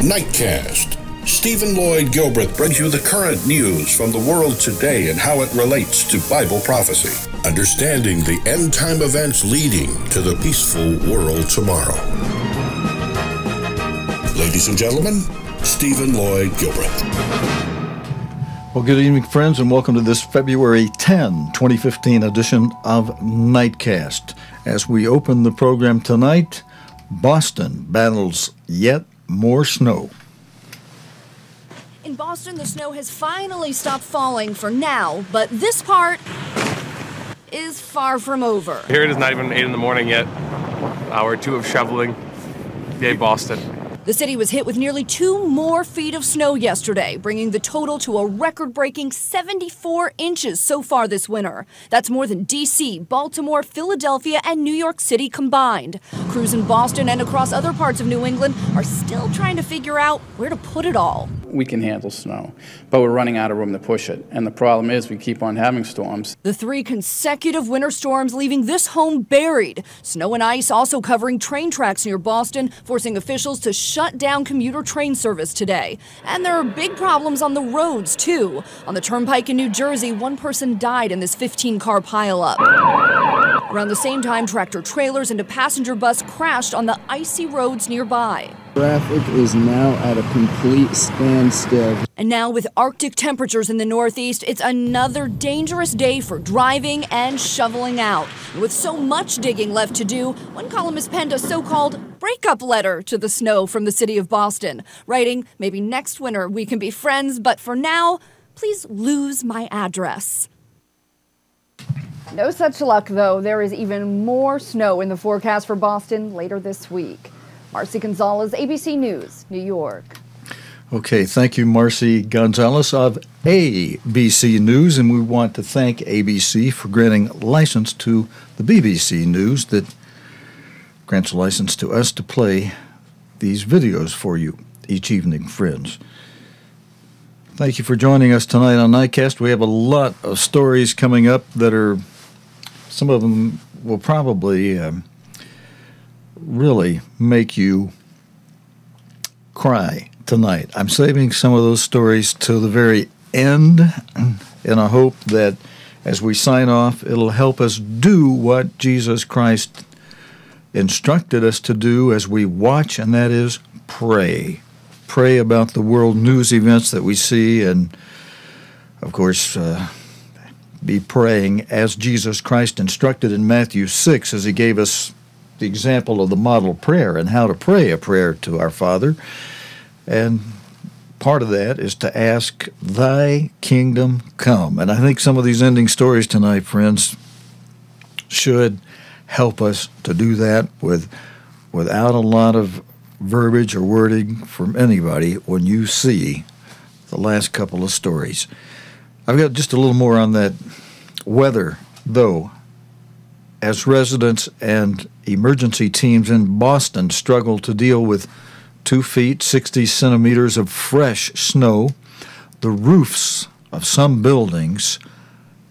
Nightcast. Stephen Lloyd Gilbreth brings you the current news from the world today and how it relates to Bible prophecy. Understanding the end-time events leading to the peaceful world tomorrow. Ladies and gentlemen, Stephen Lloyd Gilbreth. Well, good evening, friends, and welcome to this February 10, 2015 edition of Nightcast. As we open the program tonight, Boston battles yet more snow. In Boston, the snow has finally stopped falling for now, but this part is far from over. Here it is not even 8 in the morning yet. Hour or two of shoveling. Yay, Boston. The city was hit with nearly 2 more feet of snow yesterday, bringing the total to a record-breaking 74 inches so far this winter. That's more than D.C., Baltimore, Philadelphia, and New York City combined. Crews in Boston and across other parts of New England are still trying to figure out where to put it all. We can handle snow, but we're running out of room to push it. And the problem is we keep on having storms. The 3 consecutive winter storms leaving this home buried. Snow and ice also covering train tracks near Boston, forcing officials to shut down commuter train service today. And there are big problems on the roads, too. On the Turnpike in New Jersey, 1 person died in this 15-car pileup. Around the same time, tractor-trailers and a passenger bus crashed on the icy roads nearby. Traffic is now at a complete standstill. And now with Arctic temperatures in the Northeast, it's another dangerous day for driving and shoveling out. And with so much digging left to do, one columnist penned a so-called breakup letter to the snow from the city of Boston, writing, "Maybe next winter we can be friends, but for now, please lose my address." No such luck, though. There is even more snow in the forecast for Boston later this week. Marcy Gonzalez, ABC News, New York. Okay, thank you, Marcy Gonzalez of ABC News, and we want to thank ABC for granting license to the BBC News that grants a license to us to play these videos for you each evening, friends. Thank you for joining us tonight on Nightcast. We have a lot of stories coming up that are, some of them will probably really make you cry tonight. I'm saving some of those stories to the very end in a hope that as we sign off, it'll help us do what Jesus Christ instructed us to do as we watch, and that is pray. Pray about the world news events that we see, and of course, be praying as Jesus Christ instructed in Matthew 6 as he gave us the example of the model prayer and how to pray a prayer to our Father. And part of that is to ask, "Thy kingdom come." And I think some of these ending stories tonight, friends, should help us to do that without a lot of verbiage or wording from anybody when you see the last couple of stories. I've got just a little more on that weather, though, as residents and emergency teams in Boston struggle to deal with 2 feet, 60 centimeters of fresh snow. The roofs of some buildings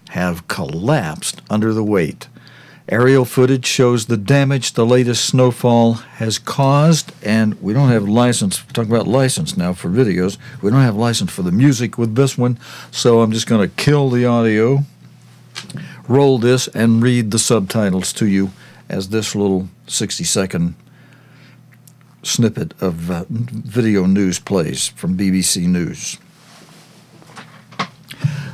have collapsed under the weight. Aerial footage shows the damage the latest snowfall has caused, and we don't have license. We're talking about license now for videos. We don't have license for the music with this one, so I'm just going to kill the audio, roll this, and read the subtitles to you as this little 60-second snippet of video news plays from BBC News.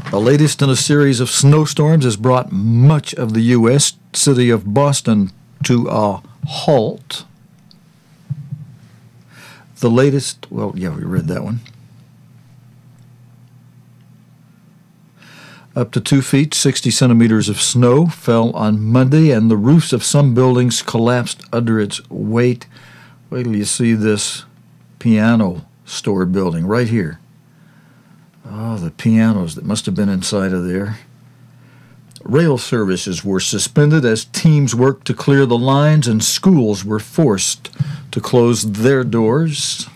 The latest in a series of snowstorms has brought much of the U.S. city of Boston to a halt. The latest, well, yeah, we read that one. Up to 2 feet, 60 centimeters of snow fell on Monday, and the roofs of some buildings collapsed under its weight. Wait till you see this piano store building right here. Oh, the pianos that must have been inside of there. Rail services were suspended as teams worked to clear the lines, and schools were forced to close their doors.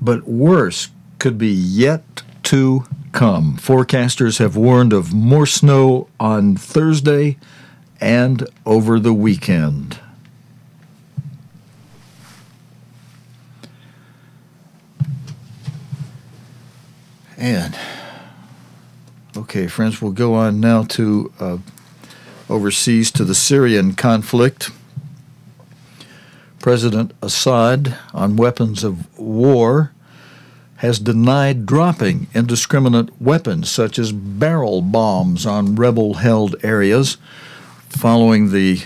But worse could be yet to come. Forecasters have warned of more snow on Thursday and over the weekend. And, okay, friends, we'll go on now to overseas to the Syrian conflict. President Assad, on weapons of war, has denied dropping indiscriminate weapons such as barrel bombs on rebel-held areas following the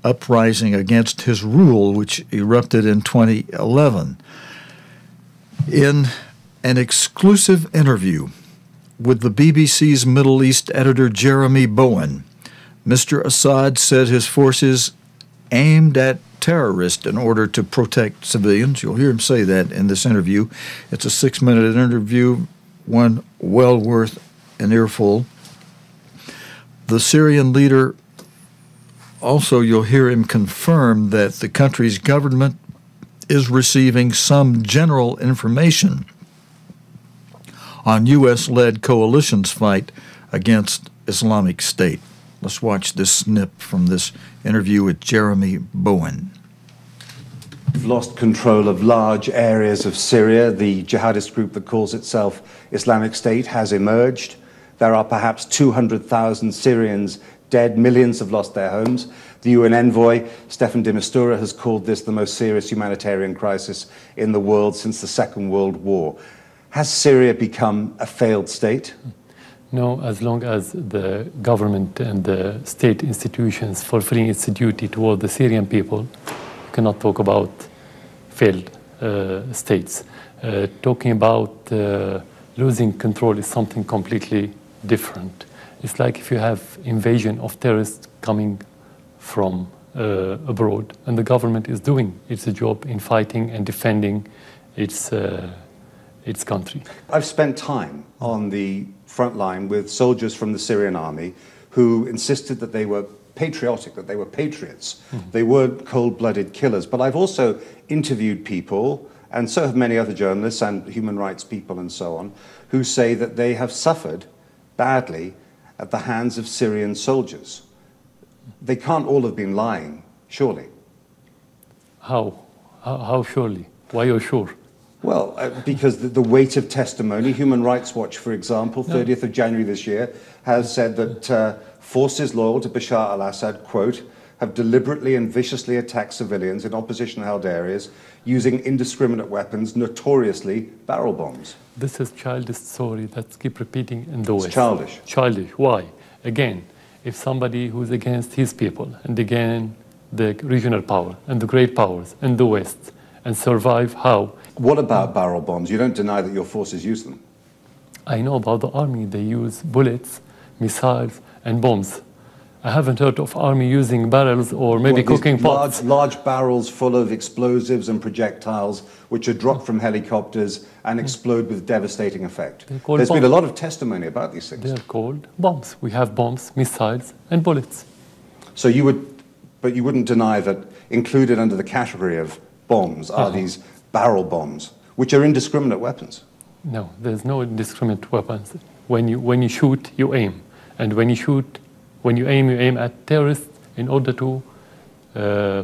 uprising against his rule, which erupted in 2011. In an exclusive interview with the BBC's Middle East editor Jeremy Bowen, Mr. Assad said his forces aimed at terrorists in order to protect civilians. You'll hear him say that in this interview. It's a 6-minute interview, one well worth an earful. The Syrian leader also, you'll hear him confirm that the country's government is receiving some general information on U.S.-led coalition's fight against Islamic State. Let's watch this snip from this interview with Jeremy Bowen. We've lost control of large areas of Syria. The jihadist group that calls itself Islamic State has emerged. There are perhaps 200,000 Syrians dead. Millions have lost their homes. The UN envoy, Staffan de Mistura, has called this the most serious humanitarian crisis in the world since the Second World War. Has Syria become a failed state? No, as long as the government and the state institutions fulfilling its duty toward the Syrian people, you cannot talk about failed states. Talking about losing control is something completely different. It's like if you have invasion of terrorists coming from abroad, and the government is doing its job in fighting and defending its country. I've spent time on the front line with soldiers from the Syrian army who insisted that they were patriotic, that they were patriots. They weren't cold-blooded killers. But I've also interviewed people, and so have many other journalists and human rights people and so on, who say that they have suffered badly at the hands of Syrian soldiers. They can't all have been lying, surely. How surely? Why are you sure? Well, because the weight of testimony, Human Rights Watch, for example, 30th of January this year, has said that forces loyal to Bashar al-Assad, quote, have deliberately and viciously attacked civilians in opposition-held areas using indiscriminate weapons, notoriously barrel bombs. This is childish story that keep repeating in the West. It's childish. Childish. Why? Again, if somebody who's against his people and again the regional power and the great powers in the West and survive, how? What about barrel bombs? You don't deny that your forces use them. I know about the army. They use bullets, missiles, and bombs. I haven't heard of army using barrels or maybe cooking pots. Large barrels full of explosives and projectiles which are dropped from helicopters and explode with devastating effect. There's been a lot of testimony about these things. They're called bombs. We have bombs, missiles, and bullets. So but you wouldn't deny that included under the category of bombs are these barrel bombs, which are indiscriminate weapons. No, there's no indiscriminate weapons. When you shoot, you aim. And when you aim at terrorists in order to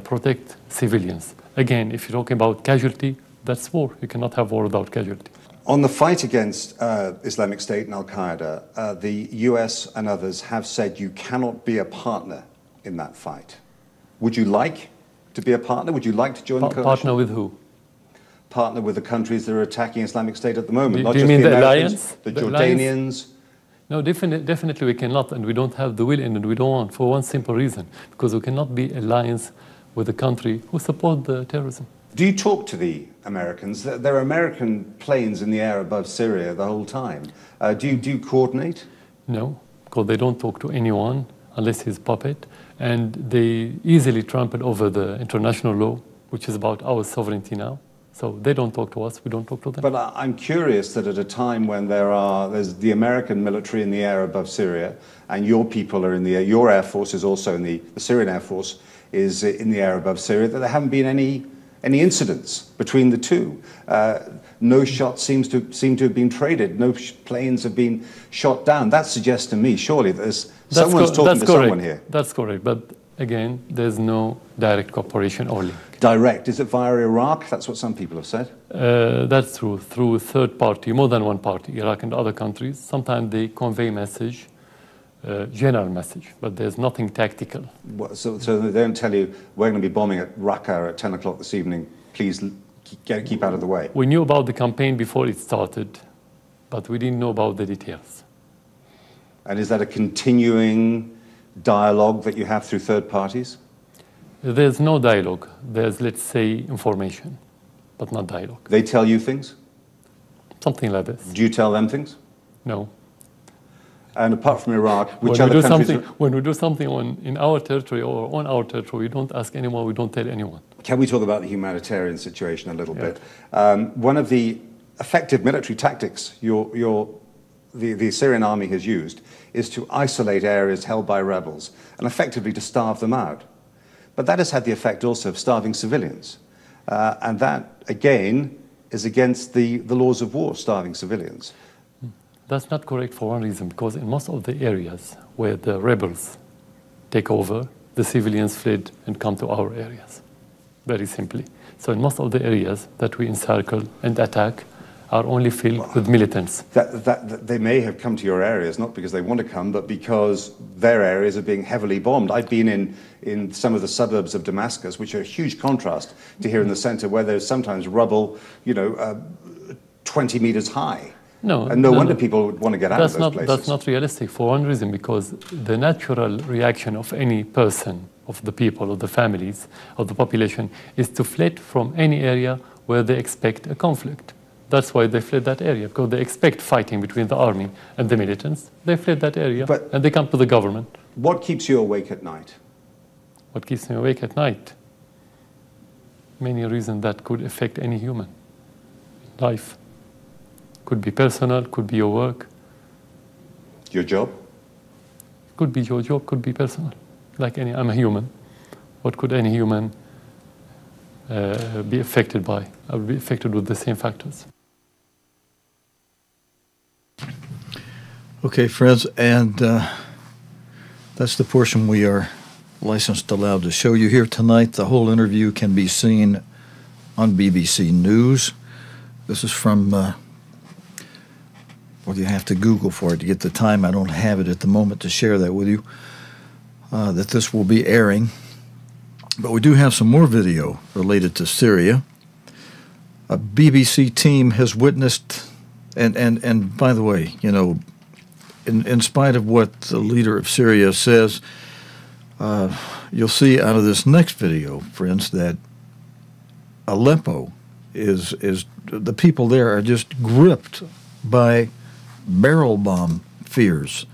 protect civilians. Again, if you're talking about casualty, that's war. You cannot have war without casualty. On the fight against Islamic State and Al-Qaeda, the US and others have said you cannot be a partner in that fight. Would you like to be a partner? Would you like to join the coalition? Partner with who? Partner with the countries that are attacking Islamic State at the moment. Do you mean the alliance? The Jordanians? No, definitely we cannot, and we don't have the will and we don't want, for one simple reason, because we cannot be alliance with a country who support the terrorism. Do you talk to the Americans? There are American planes in the air above Syria the whole time. Do you coordinate? No, because they don't talk to anyone unless he's puppet, and they easily trample over the international law, which is about our sovereignty now. So they don't talk to us, we don't talk to them. But I'm curious that at a time when there's the American military in the air above Syria, and your people are in the air, your Air Force is also in the Syrian Air Force is in the air above Syria, that there haven't been any incidents between the two. No shots seem to have been traded. No planes have been shot down. That suggests to me, surely, that someone's talking to someone here. That's correct. But again, there's no direct cooperation or link. Direct? Is it via Iraq? That's what some people have said. That's true. Through third party, more than one party, Iraq and other countries. Sometimes they convey message, general message, but there's nothing tactical. So they don't tell you, we're going to be bombing at Raqqa at 10 o'clock this evening, please keep out of the way. We knew about the campaign before it started, but we didn't know about the details. And is that a continuing dialogue that you have through third parties? There's no dialogue. There's, let's say, information, but not dialogue. They tell you things? Something like this. Do you tell them things? No. And apart from Iraq, which other countries... When we do something in our territory or on our territory, we don't ask anyone, we don't tell anyone. Can we talk about the humanitarian situation a little bit? One of the effective military tactics the Syrian army has used is to isolate areas held by rebels and effectively to starve them out. But that has had the effect also of starving civilians. And that, again, is against the laws of war, starving civilians. That's not correct for one reason, because in most of the areas where the rebels take over, the civilians fled and come to our areas, very simply. So in most of the areas that we encircle and attack are only filled with militants. They may have come to your areas, not because they want to come, but because their areas are being heavily bombed. I've been in some of the suburbs of Damascus, which are a huge contrast to here in the center, where there's sometimes rubble, 20 meters high. And no wonder people would want to get out of those places. That's not realistic for one reason, because the natural reaction of any person, of the people, of the families, of the population, is to flee from any area where they expect a conflict. That's why they fled that area, because they expect fighting between the army and the militants. They fled that area, and they come to the government. What keeps you awake at night? What keeps me awake at night? Many reasons that could affect any human life. Could be personal, could be your work. Your job? Could be your job, could be personal. I'm a human. What could any human be affected by? I would be affected with the same factors. Okay, friends, and that's the portion we are licensed allowed to show you here tonight. The whole interview can be seen on BBC News. This is from... you have to Google for it to get the time. I don't have it at the moment to share that with you, that this will be airing. But we do have some more video related to Syria. A BBC team has witnessed, and by the way, in spite of what the leader of Syria says, you'll see out of this next video, friends, that Aleppo is the people there are just gripped by barrel bomb fears.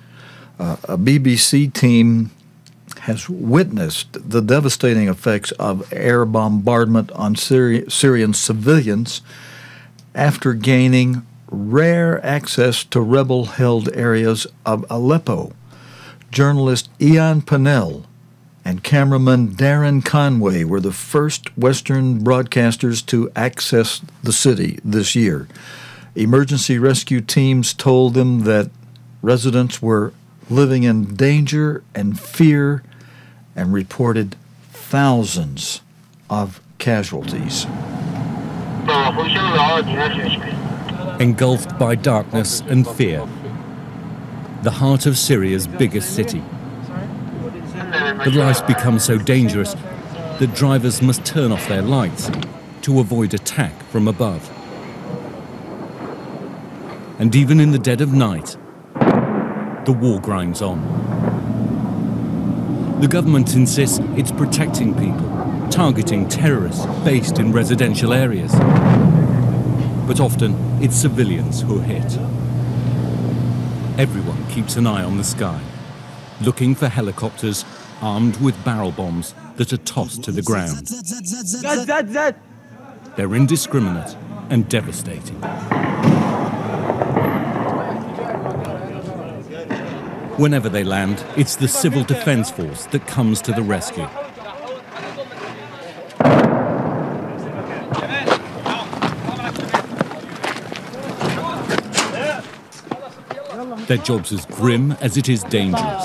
A BBC team has witnessed the devastating effects of air bombardment on Syrian civilians after gaining rare access to rebel-held areas of Aleppo. Journalist Ian Pennell and cameraman Darren Conway were the first Western broadcasters to access the city this year. Emergency rescue teams told them that residents were living in danger and fear and reported thousands of casualties. Engulfed by darkness and fear, the heart of Syria's biggest city. The lights become so dangerous that drivers must turn off their lights to avoid attack from above. And even in the dead of night, the war grinds on. The government insists it's protecting people, targeting terrorists based in residential areas. But often, it's civilians who are hit. Everyone keeps an eye on the sky, looking for helicopters armed with barrel bombs that are tossed to the ground. They're indiscriminate and devastating. Whenever they land, it's the civil defense force that comes to the rescue. Their job's as grim as it is dangerous.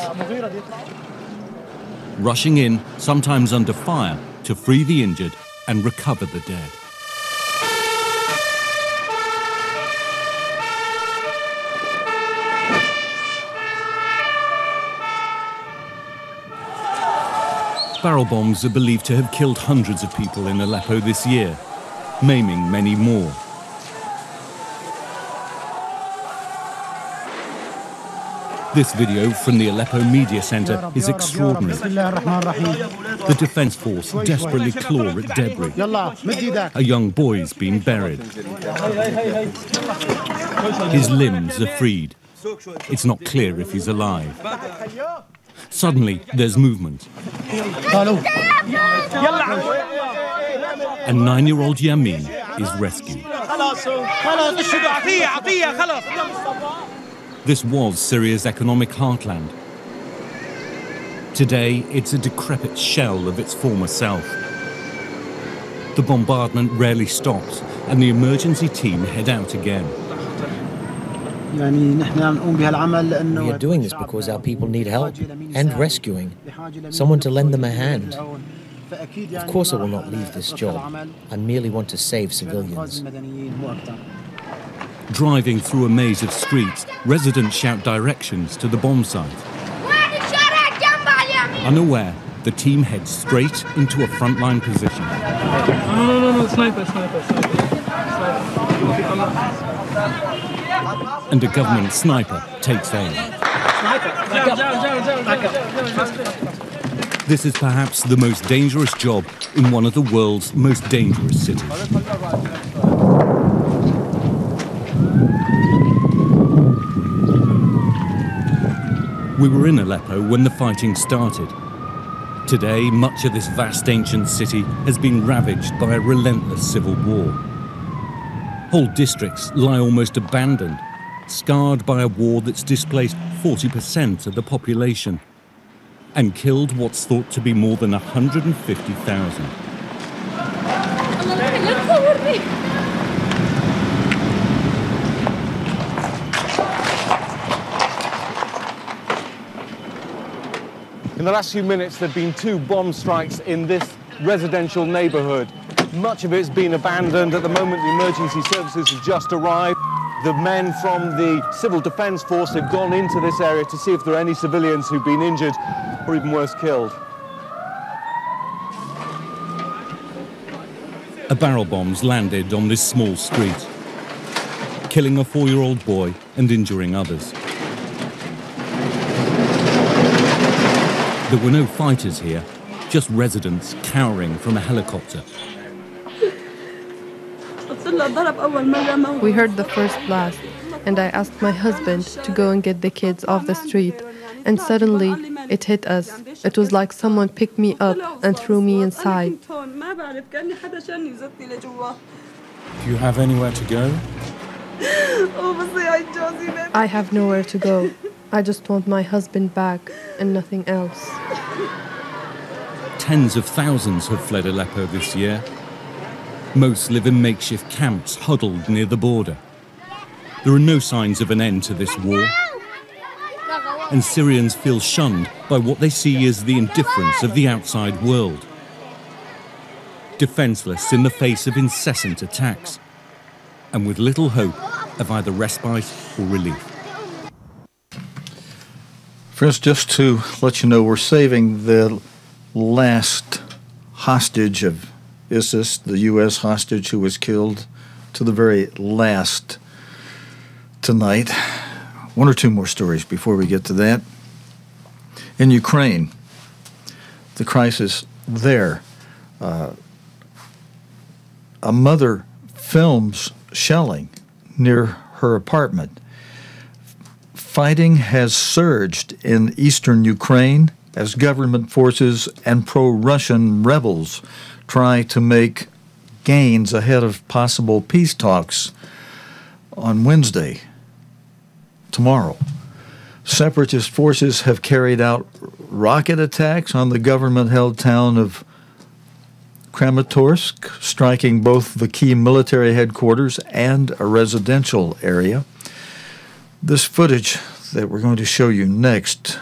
Rushing in, sometimes under fire, to free the injured and recover the dead. Barrel bombs are believed to have killed hundreds of people in Aleppo this year, maiming many more. This video from the Aleppo Media Centre is extraordinary. The Defence Force desperately claw at debris. A young boy's been buried. His limbs are freed. It's not clear if he's alive. Suddenly, there's movement. And 9-year-old Yamin is rescued. This was Syria's economic heartland. Today, it's a decrepit shell of its former self. The bombardment rarely stops, and the emergency team head out again. We are doing this because our people need help and rescuing, someone to lend them a hand. Of course I will not leave this job. I merely want to save civilians. Driving through a maze of streets, residents shout directions to the bomb site. Unaware, the team heads straight into a frontline position. No, sniper. And a government sniper takes aim. This is perhaps the most dangerous job in one of the world's most dangerous cities. We were in Aleppo when the fighting started. Today, much of this vast ancient city has been ravaged by a relentless civil war. Whole districts lie almost abandoned, scarred by a war that's displaced 40% of the population and killed what's thought to be more than 150,000. In the last few minutes, there have been 2 bomb strikes in this residential neighborhood. Much of it's been abandoned. At the moment, the emergency services have just arrived. The men from the Civil Defence Force have gone into this area to see if there are any civilians who've been injured or even worse, killed. A barrel bomb's landed on this small street, killing a 4-year-old boy and injuring others. There were no fighters here, just residents cowering from a helicopter. We heard the first blast, and I asked my husband to go and get the kids off the street, and suddenly it hit us. It was like someone picked me up and threw me inside. Do you have anywhere to go? I have nowhere to go. I just want my husband back and nothing else. Tens of thousands have fled Aleppo this year. Most live in makeshift camps huddled near the border. There are no signs of an end to this war, and Syrians feel shunned by what they see as the indifference of the outside world. Defenseless in the face of incessant attacks, and with little hope of either respite or relief. Friends, just to let you know, we're saving the last hostage of ISIS, the U.S. hostage who was killed, to the very last tonight. 1 or 2 more stories before we get to that. In Ukraine, the crisis there. A mother films shelling near her apartment. Fighting has surged in eastern Ukraine as government forces and pro-Russian rebels try to make gains ahead of possible peace talks on Wednesday, tomorrow. Separatist forces have carried out rocket attacks on the government-held town of Kramatorsk, striking both the key military headquarters and a residential area. This footage that we're going to show you next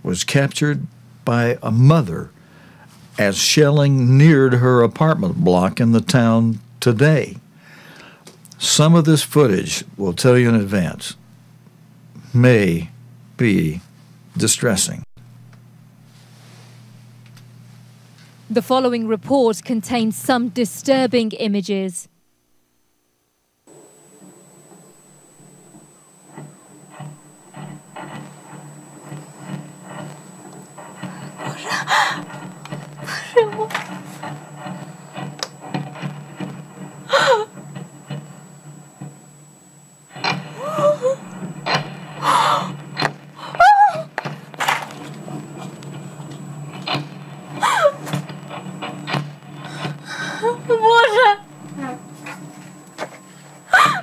was captured by a mother as shelling neared her apartment block in the town today. Some of this footage, we'll tell you in advance, may be distressing. The following report contains some disturbing images. Боже!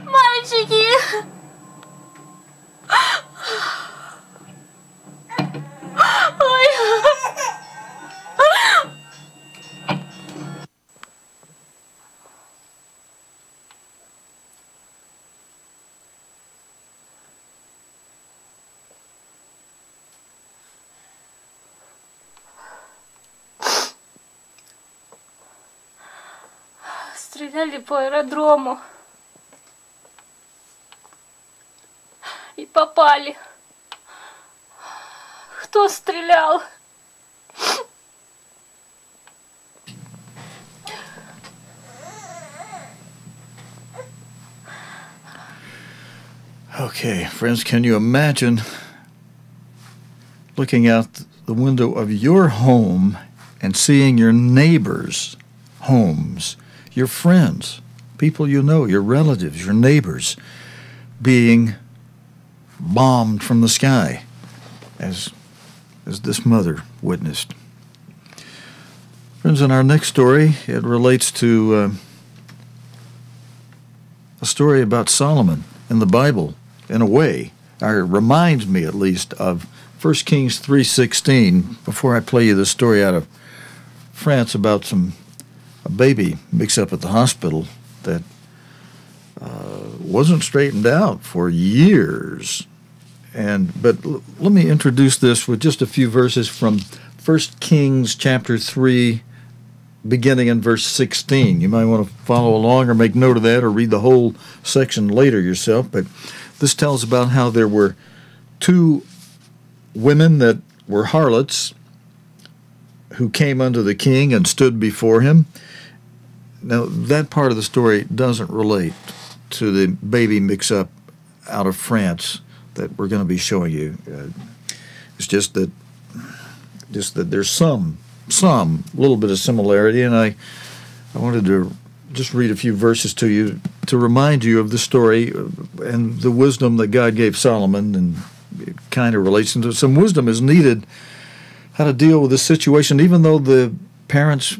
Мальчики! Ой! Стреляли по аэродрому. И попали. Кто стрелял? Okay, friends, can you imagine looking out the window of your home and seeing your neighbors' homes, your friends, people you know, your relatives, your neighbors, being bombed from the sky, as this mother witnessed? Friends, in our next story, it relates to a story about Solomon in the Bible, in a way, or it reminds me at least of 1 Kings 3:16. Before I play you the story out of France about a baby mix-up at the hospital that wasn't straightened out for years. But let me introduce this with just a few verses from 1 Kings chapter 3, beginning in verse 16. You might want to follow along or make note of that or read the whole section later yourself. But this tells about how there were two women that were harlots who came unto the king and stood before him. Now, that part of the story doesn't relate to the baby mix-up out of France that we're going to be showing you. It's just that there's some little bit of similarity, and I wanted to just read a few verses to you to remind you of the story and the wisdom that God gave Solomon, and it kind of relates into some wisdom is needed how to deal with this situation. Even though the parents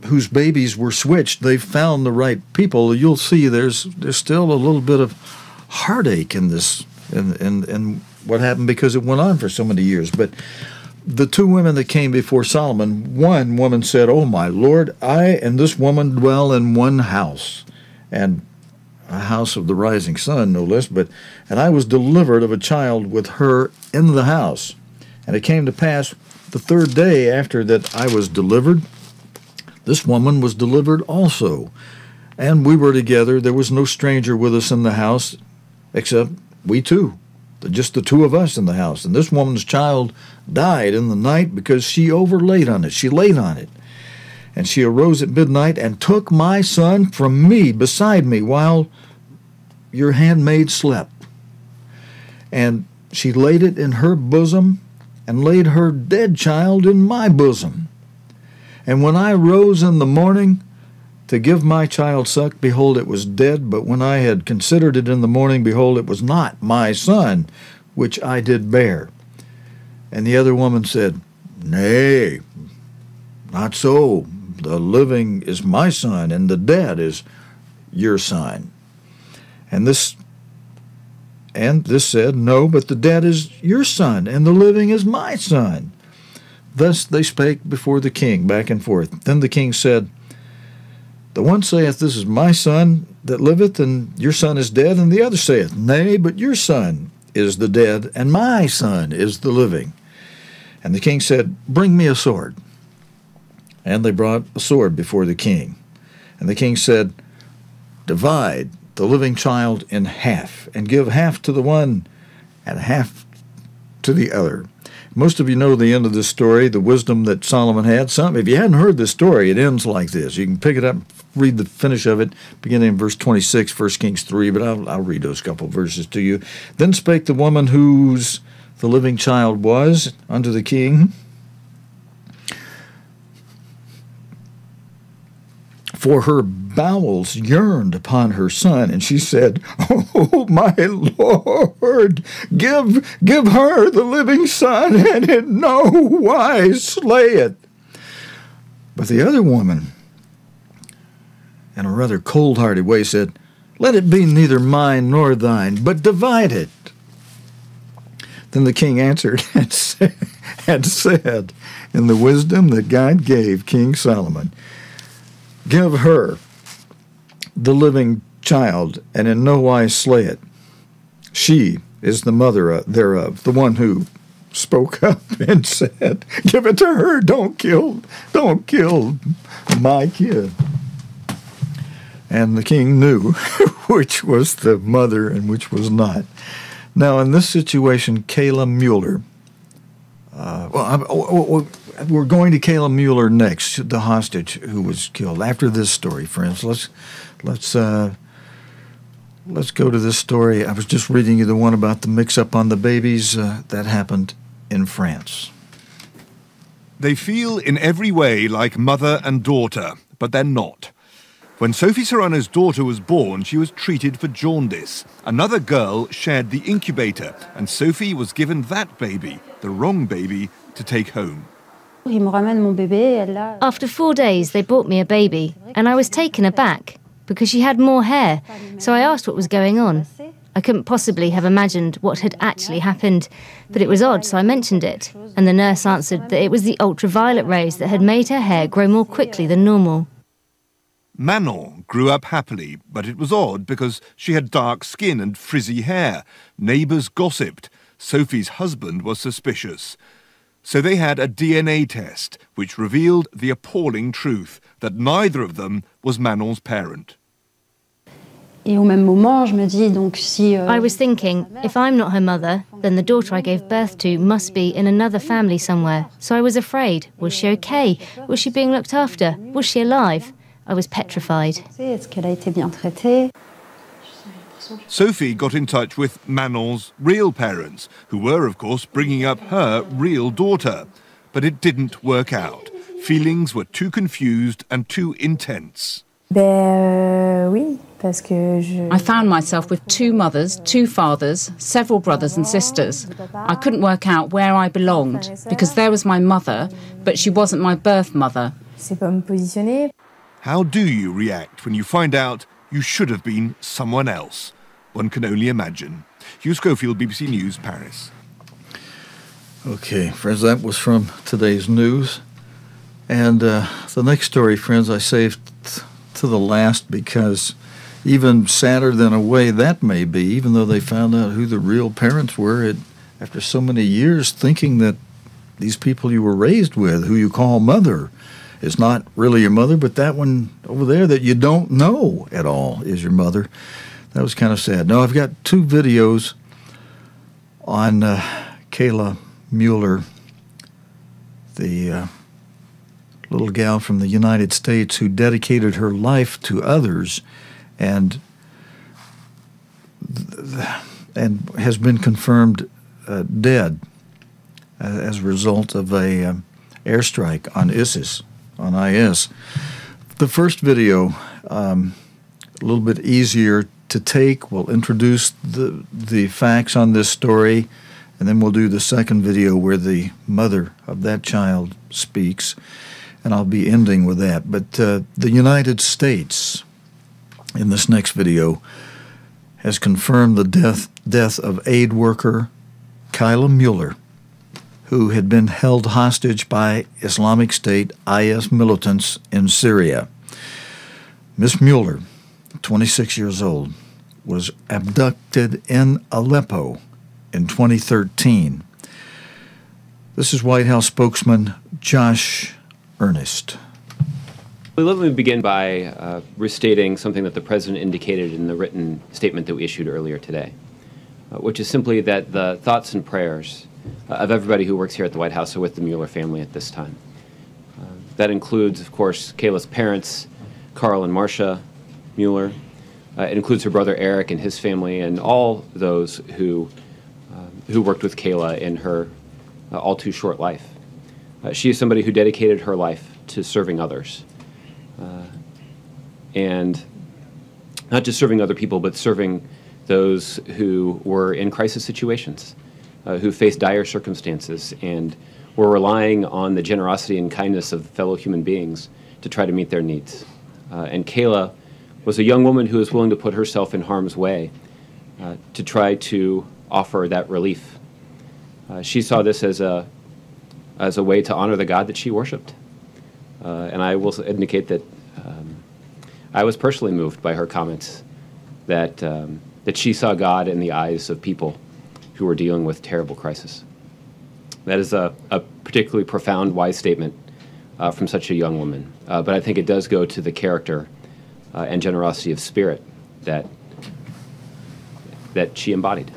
whose babies were switched, they found the right people, you'll see there's still a little bit of heartache in this and what happened because it went on for so many years. But the two women that came before Solomon, one woman said, "Oh, my Lord, I and this woman dwell in one house," and a house of the rising sun, no less, and I was delivered of a child with her in the house. And it came to pass the third day after that I was delivered, this woman was delivered also. And we were together. There was no stranger with us in the house, except we two, just the two of us in the house. And this woman's child died in the night because she overlaid on it. She laid on it. And she arose at midnight and took my son from me beside me while your handmaid slept. And she laid it in her bosom and laid her dead child in my bosom. And when I rose in the morning to give my child suck, behold, it was dead. But when I had considered it in the morning, behold, it was not my son, which I did bear. And the other woman said, Nay, not so. The living is my son, and the dead is your son. And this said, No, but the dead is your son, and the living is my son. Thus they spake before the king, back and forth. Then the king said, The one saith, This is my son that liveth, and your son is dead. And the other saith, Nay, but your son is the dead, and my son is the living. And the king said, Bring me a sword. And they brought a sword before the king. And the king said, Divide the living child in half, and give half to the one and half to the other. Most of you know the end of this story, the wisdom that Solomon had. If you hadn't heard this story, it ends like this. You can pick it up, read the finish of it, beginning in verse 26, 1 Kings 3, but I'll read those couple of verses to you. Then spake the woman whose the living child was unto the king, for her bowels yearned upon her son, and she said, Oh, my Lord, give her the living son, and in no wise slay it. But the other woman, in a rather cold-hearted way, said, Let it be neither mine nor thine, but divide it. Then the king answered and said, in the wisdom that God gave King Solomon, Give her the living child, and in no wise slay it. She is the mother thereof, the one who spoke up and said, Give it to her, don't kill my kid. And the king knew which was the mother and which was not. Now, in this situation, Kayla Mueller, we're going to Kayla Mueller next, the hostage who was killed. After this story, friends, let's go to this story. I was just reading you the one about the mix-up on the babies that happened in France. They feel in every way like mother and daughter, but they're not. When Sophie Serrano's daughter was born, she was treated for jaundice. Another girl shared the incubator, and Sophie was given that baby, the wrong baby, to take home. After 4 days, they brought me a baby, and I was taken aback because she had more hair, so I asked what was going on. I couldn't possibly have imagined what had actually happened, but it was odd, so I mentioned it, and the nurse answered that it was the ultraviolet rays that had made her hair grow more quickly than normal. Manon grew up happily, but it was odd because she had dark skin and frizzy hair. Neighbours gossiped. Sophie's husband was suspicious. So they had a DNA test, which revealed the appalling truth that neither of them was Manon's parent. I was thinking, if I'm not her mother, then the daughter I gave birth to must be in another family somewhere. So I was afraid. Was she okay? Was she being looked after? Was she alive? I was petrified. Sophie got in touch with Manon's real parents, who were, of course, bringing up her real daughter. But it didn't work out. Feelings were too confused and too intense. I found myself with two mothers, two fathers, several brothers and sisters. I couldn't work out where I belonged, because there was my mother, but she wasn't my birth mother. How do you react when you find out you should have been someone else? One can only imagine. Hugh Schofield, BBC News, Paris. Okay, friends, that was from today's news. And the next story, friends, I saved to the last because even sadder than a way that may be, even though they found out who the real parents were, after so many years thinking that these people you were raised with, who you call mother, is not really your mother, but that one over there that you don't know at all is your mother. That was kind of sad. Now, I've got two videos on Kayla Mueller, the little gal from the United States who dedicated her life to others and has been confirmed dead as a result of a airstrike on ISIS. The first video, a little bit easier to take. We'll introduce the facts on this story, and then we'll do the second video where the mother of that child speaks, and I'll be ending with that. But the United States, in this next video, has confirmed the death of aid worker Kayla Mueller, who had been held hostage by Islamic State IS militants in Syria. Miss Mueller, 26 years old, was abducted in Aleppo in 2013. This is White House spokesman Josh Earnest. Let me begin by restating something that the President indicated in the written statement that we issued earlier today, which is simply that the thoughts and prayers of everybody who works here at the White House are with the Mueller family at this time. That includes, of course, Kayla's parents, Carl and Marcia Mueller. It includes her brother Eric and his family, and all those who worked with Kayla in her all too short life. She is somebody who dedicated her life to serving others, and not just serving other people, but serving those who were in crisis situations, who faced dire circumstances, and were relying on the generosity and kindness of fellow human beings to try to meet their needs. And Kayla was a young woman who was willing to put herself in harm's way to try to offer that relief. She saw this as a way to honor the God that she worshipped. And I will indicate that I was personally moved by her comments that she saw God in the eyes of people who were dealing with terrible crisis. That is a particularly profound, wise statement from such a young woman. But I think it does go to the character and generosity of spirit that she embodied.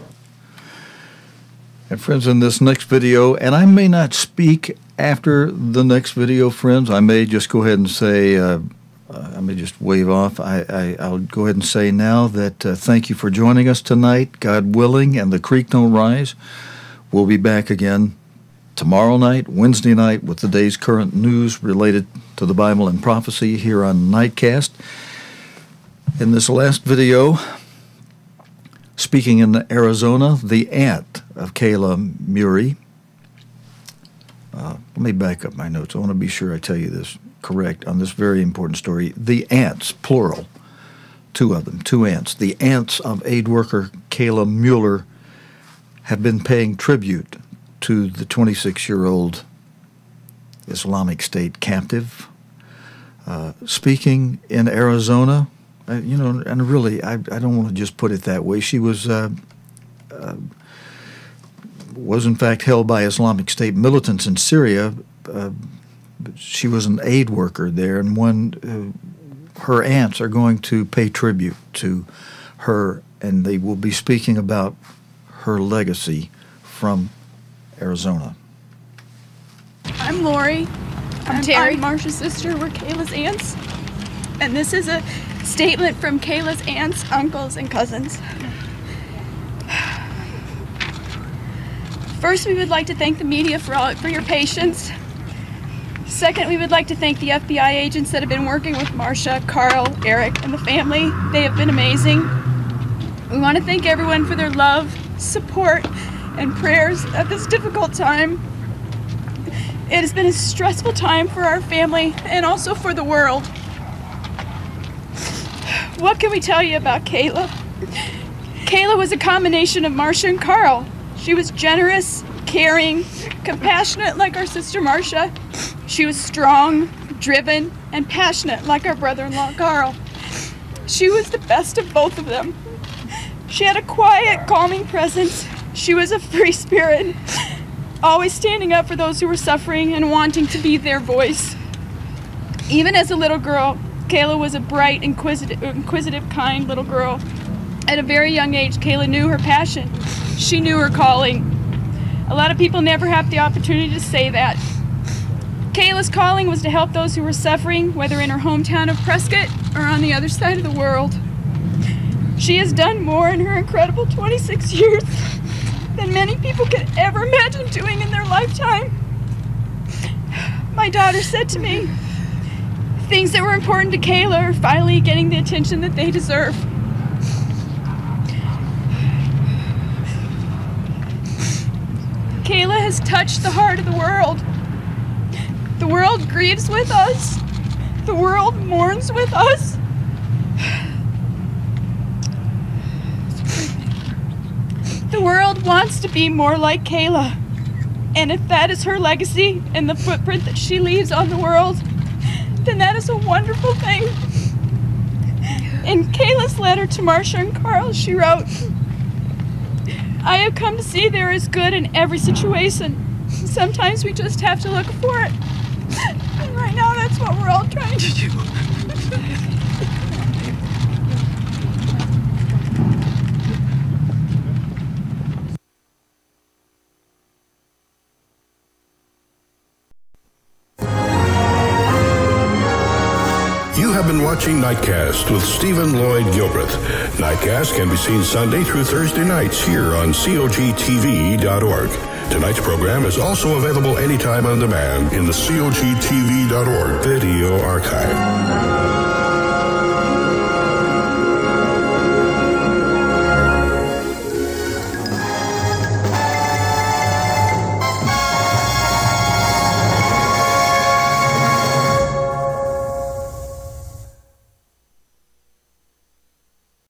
And friends, in this next video, and I may not speak after the next video, friends. I may just go ahead and say, I may just wave off. I'll go ahead and say now that thank you for joining us tonight. God willing, and the creek don't rise. We'll be back again tomorrow night, Wednesday night, with the day's current news related to the Bible and prophecy here on Nightcast. In this last video, speaking in Arizona, the aunt of Kayla Mueller. Let me back up my notes. I want to be sure I tell you this correct on this very important story. The aunts, plural, two of them, two aunts. The aunts of aid worker Kayla Mueller have been paying tribute to the 26-year-old Islamic State captive. Speaking in Arizona, and really, I don't want to just put it that way. She was in fact held by Islamic State militants in Syria. But she was an aid worker there, and her aunts are going to pay tribute to her, and they will be speaking about her legacy from Arizona. I'm Lori. I'm Terry. I'm Marcia's sister. We're Kayla's aunts. And this is a statement from Kayla's aunts, uncles, and cousins. First, we would like to thank the media for your patience. Second, we would like to thank the FBI agents that have been working with Marcia, Carl, Eric, and the family. They have been amazing. We want to thank everyone for their love, support, and prayers at this difficult time. It has been a stressful time for our family and also for the world. What can we tell you about Kayla? Kayla was a combination of Marcia and Carl. She was generous, caring, compassionate like our sister Marcia. She was strong, driven, and passionate like our brother-in-law Carl. She was the best of both of them. She had a quiet, calming presence. She was a free spirit, always standing up for those who were suffering and wanting to be their voice. Even as a little girl, Kayla was a bright, inquisitive, kind little girl. At a very young age, Kayla knew her passion. She knew her calling. A lot of people never have the opportunity to say that. Kayla's calling was to help those who were suffering, whether in her hometown of Prescott or on the other side of the world. She has done more in her incredible 26 years than many people could ever imagine doing in their lifetime. My daughter said to me, things that were important to Kayla are finally getting the attention that they deserve. Kayla has touched the heart of the world. The world grieves with us. The world mourns with us. The world wants to be more like Kayla. And if that is her legacy and the footprint that she leaves on the world, then that is a wonderful thing. In Kayla's letter to Marcia and Carl, she wrote, I have come to see there is good in every situation. Sometimes we just have to look for it. And right now, that's what we're all trying to do. You have been watching Nightcast with Stephen Lloyd Gilbreth. Nightcast can be seen Sunday through Thursday nights here on cogtv.org. Tonight's program is also available anytime on demand in the cogtv.org video archive.